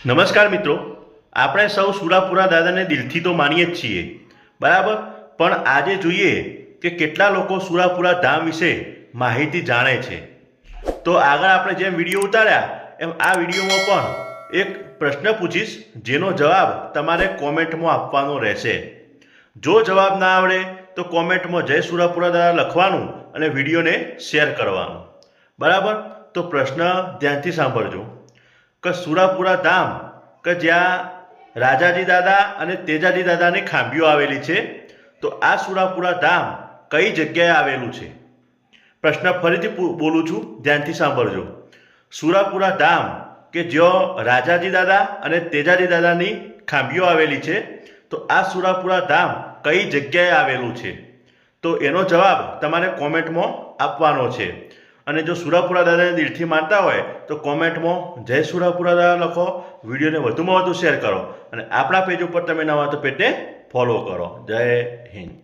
નમસ્કાર મિત્રો, આપણે સૌ સુરાપુરા દાદાને દિલથી તો માનીએ જ છીએ, બરાબર. પણ આજે જોઈએ કે કેટલા લોકો સુરાપુરા ધામ વિશે માહિતી જાણે છે. તો આગળ આપણે જેમ વિડીયો ઉતાર્યા એમ આ વિડીયોમાં પણ એક પ્રશ્ન પૂછીશ, જેનો જવાબ તમારે કોમેન્ટમાં આપવાનો રહેશે. જો જવાબ ના આવડે તો કોમેન્ટમાં જય સુરાપુરા દાદા લખવાનું અને વિડીયોને શેર કરવાનું, બરાબર. તો પ્રશ્ન ધ્યાનથી સાંભળજો કે સુરાપુરા ધામ કે જ્યાં રાજાજી દાદા અને તેજાજી દાદાની ખાંભીઓ આવેલી છે, તો આ સુરાપુરા ધામ કઈ જગ્યાએ આવેલું છે? પ્રશ્ન ફરીથી બોલું છું, ધ્યાનથી સાંભળજો. સુરાપુરા ધામ કે જ્યાં રાજાજી દાદા અને તેજાજી દાદાની ખાંભીઓ આવેલી છે, તો આ સુરાપુરા ધામ કઈ જગ્યાએ આવેલું છે? તો એનો જવાબ તમારે કોમેન્ટમાં આપવાનો છે. અને જો સુરાપુરા દાદાને દિલથી માનતા હોય તો કોમેન્ટમાં જય સુરાપુરા દાદા લખો, વિડીયોને વધુમાં વધુ શેર કરો અને આપણા પેજ ઉપર તમે નવા તો પેજને ફોલો કરો. જય હિન્દ.